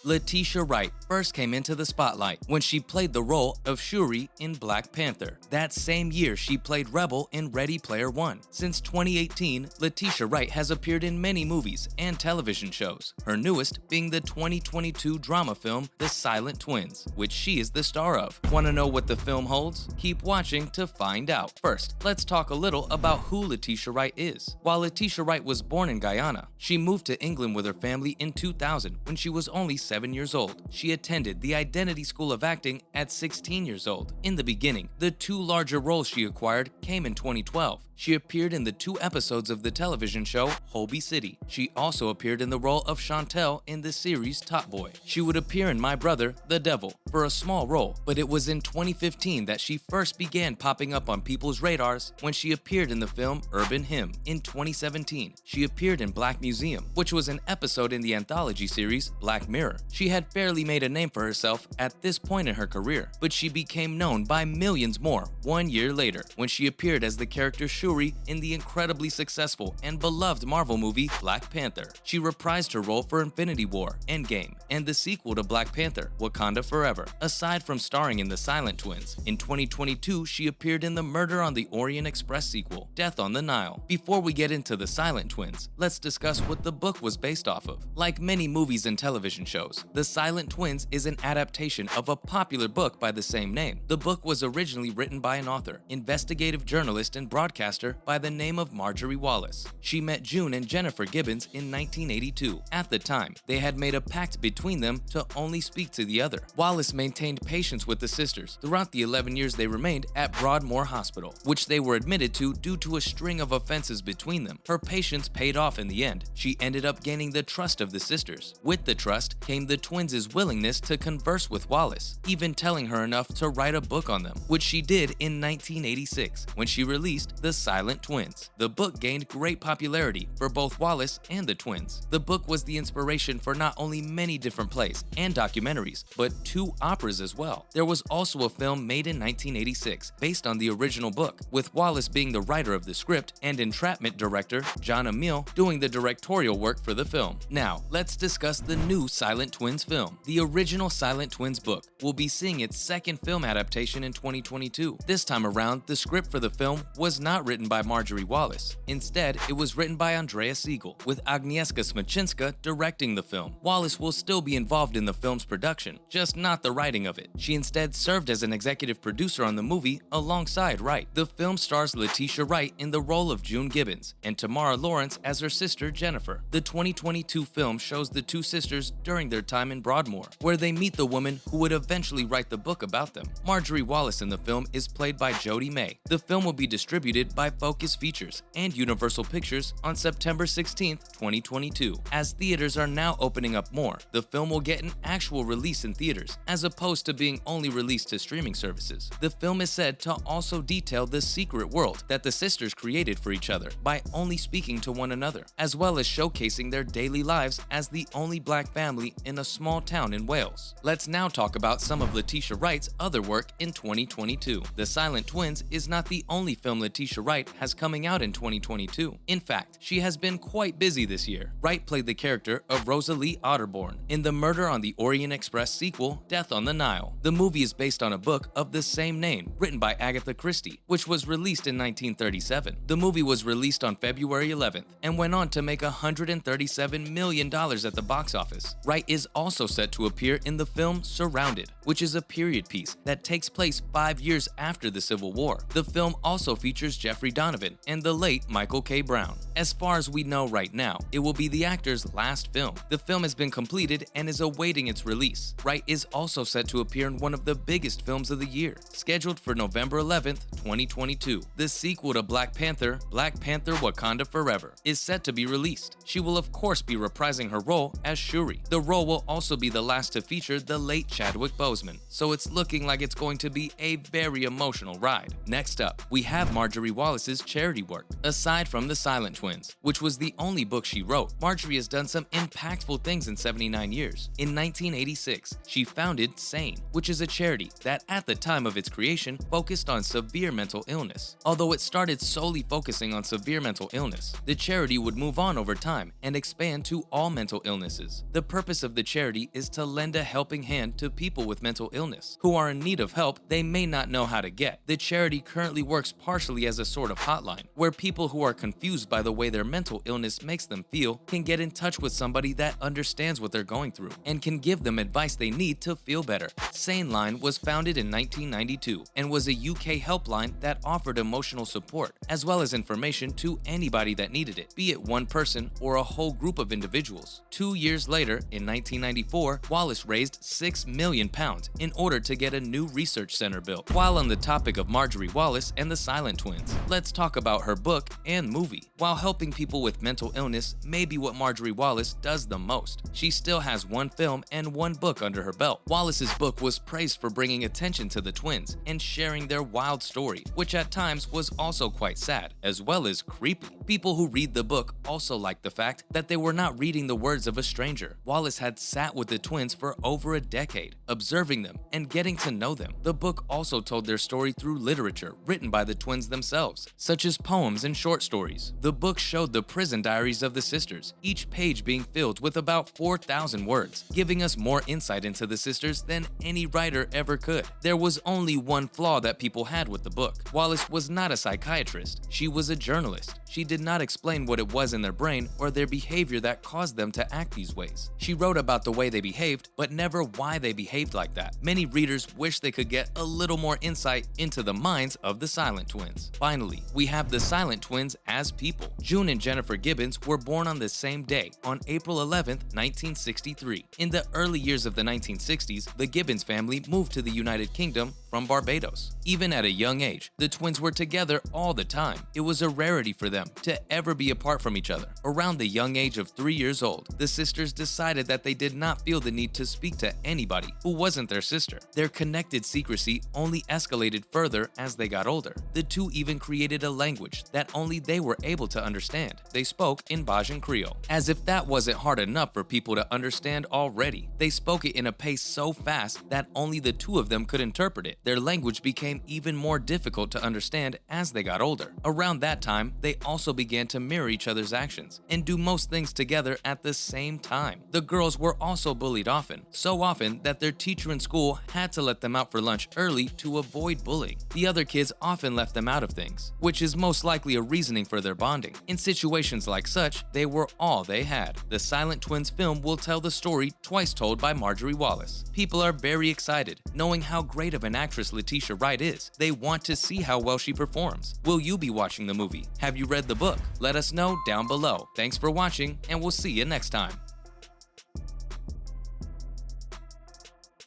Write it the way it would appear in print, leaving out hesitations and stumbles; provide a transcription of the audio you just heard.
Letitia Wright first came into the spotlight when she played the role of Shuri in Black Panther. That same year, she played Rebel in Ready Player One. Since 2018, Letitia Wright has appeared in many movies and television shows, her newest being the 2022 drama film The Silent Twins, which she is the star of. Want to know what the film holds? Keep watching to find out. First, let's talk a little about who Letitia Wright is. While Letitia Wright was born in Guyana, she moved to England with her family in 2000 when she was only 7 years old. She attended the Identity School of Acting at 16 years old. In the beginning, the two larger roles she acquired came in 2012. She appeared in the 2 episodes of the television show Holby City. She also appeared in the role of Chantel in the series Top Boy. She would appear in My Brother, the Devil, for a small role, but it was in 2015 that she first began popping up on people's radars when she appeared in the film Urban Hymn. In 2017, she appeared in Black Museum, which was an episode in the anthology series Black Mirror. She had barely made a name for herself at this point in her career, but she became known by millions more 1 year later when she appeared as the character Shuri in the incredibly successful and beloved Marvel movie Black Panther. She reprised her role for Infinity War, Endgame, and the sequel to Black Panther, Wakanda Forever. Aside from starring in The Silent Twins, in 2022 she appeared in the Murder on the Orient Express sequel, Death on the Nile. Before we get into The Silent Twins, let's discuss what the book was based off of. Like many movies and television shows, The Silent Twins is an adaptation of a popular book by the same name. The book was originally written by an author, investigative journalist, and broadcaster by the name of Marjorie Wallace. She met June and Jennifer Gibbons in 1982. At the time, they had made a pact between them to only speak to the other. Wallace maintained patience with the sisters throughout the 11 years they remained at Broadmoor Hospital, which they were admitted to due to a string of offenses between them. Her patience paid off in the end. She ended up gaining the trust of the sisters. With the trust came the twins' willingness to converse with Wallace, even telling her enough to write a book on them, which she did in 1986 when she released The Silent Twins. The book gained great popularity for both Wallace and the twins. The book was the inspiration for not only many different plays and documentaries, but 2 operas as well. There was also a film made in 1986 based on the original book, with Wallace being the writer of the script and entrapment director John Emile doing the directorial work for the film. Now, let's discuss the new Silent Twins film. The original Silent Twins book will be seeing its second film adaptation in 2022. This time around, the script for the film was not written by Marjorie Wallace. Instead, it was written by Andrea Siegel, with Agnieszka Smoczynska directing the film. Wallace will still be involved in the film's production, just not the writing of it. She instead served as an executive producer on the movie alongside Wright. The film stars Letitia Wright in the role of June Gibbons and Tamara Lawrence as her sister Jennifer. The 2022 film shows the 2 sisters during their time in Broadmoor, where they meet the woman who would eventually write the book about them. Marjorie Wallace in the film is played by Jodie May. The film will be distributed by Focus Features and Universal Pictures on September 16, 2022. As theaters are now opening up more, the film will get an actual release in theaters, as opposed to being only released to streaming services. The film is said to also detail the secret world that the sisters created for each other by only speaking to one another, as well as showcasing their daily lives as the only Black family in a small town in Wales. Let's now talk about some of Letitia Wright's other work in 2022. The Silent Twins is not the only film Letitia Wright has coming out in 2022. In fact, she has been quite busy this year. Wright played the character of Rosalie Otterborn in the Murder on the Orient Express sequel, Death on the Nile. The movie is based on a book of the same name, written by Agatha Christie, which was released in 1937. The movie was released on February 11th and went on to make $137 million at the box office. Wright is also set to appear in the film Surrounded, which is a period piece that takes place 5 years after the Civil War. The film also features Jeffrey Donovan and the late Michael K. Brown. As far as we know right now, it will be the actor's last film. The film has been completed and is awaiting its release. Wright is also set to appear in one of the biggest films of the year, scheduled for November 11th, 2022. The sequel to Black Panther, Black Panther Wakanda Forever, is set to be released. She will of course be reprising her role as Shuri. The role will also be the last to feature the late Chadwick Boseman, so it's looking like it's going to be a very emotional ride. Next up, we have Marjorie Wallace Wallace's charity work. Aside from The Silent Twins, which was the only book she wrote, Marjorie has done some impactful things in 79 years. In 1986, she founded SANE, which is a charity that at the time of its creation focused on severe mental illness. Although it started solely focusing on severe mental illness, the charity would move on over time and expand to all mental illnesses. The purpose of the charity is to lend a helping hand to people with mental illness who are in need of help they may not know how to get. The charity currently works partially as a sort of hotline, where people who are confused by the way their mental illness makes them feel can get in touch with somebody that understands what they're going through and can give them advice they need to feel better. SANE Line was founded in 1992 and was a UK helpline that offered emotional support as well as information to anybody that needed it, be it one person or a whole group of individuals. 2 years later, in 1994, Wallace raised £6 million in order to get a new research center built. While on the topic of Marjorie Wallace and the Silent Twins, let's talk about her book and movie. While helping people with mental illness may be what Marjorie Wallace does the most, she still has one film and one book under her belt. Wallace's book was praised for bringing attention to the twins and sharing their wild story, which at times was also quite sad, as well as creepy. People who read the book also like the fact that they were not reading the words of a stranger. Wallace had sat with the twins for over a decade, observing them and getting to know them. The book also told their story through literature written by the twins themselves, such as poems and short stories. The book showed the prison diaries of the sisters, each page being filled with about 4,000 words, giving us more insight into the sisters than any writer ever could. There was only one flaw that people had with the book. Wallace was not a psychiatrist. She was a journalist. She did not explain what it was in their brain or their behavior that caused them to act these ways. She wrote about the way they behaved, but never why they behaved like that. Many readers wish they could get a little more insight into the minds of the Silent Twins. Finally, we have the Silent Twins as people. June and Jennifer Gibbons were born on the same day, on April 11, 1963. In the early years of the 1960s, the Gibbons family moved to the United Kingdom from Barbados. Even at a young age, the twins were together all the time. It was a rarity for them to ever be apart from each other. Around the young age of 3 years old, the sisters decided that they did not feel the need to speak to anybody who wasn't their sister. Their connected secrecy only escalated further as they got older. The two even created a language that only they were able to understand. They spoke in Bajan Creole. As if that wasn't hard enough for people to understand already, they spoke it in a pace so fast that only the two of them could interpret it. Their language became even more difficult to understand as they got older. Around that time, they also began to mirror each other's actions and do most things together at the same time. The girls were also bullied often, so often that their teacher in school had to let them out for lunch early to avoid bullying. The other kids often left them out of things, which is most likely a reasoning for their bonding. In situations like such, they were all they had. The Silent Twins film will tell the story twice told by Marjorie Wallace. People are very excited, knowing how great of an actress Letitia Wright is. They want to see how well she performs. Will you be watching the movie? Have you read the book? Let us know down below. Thanks for watching, and we'll see you next time.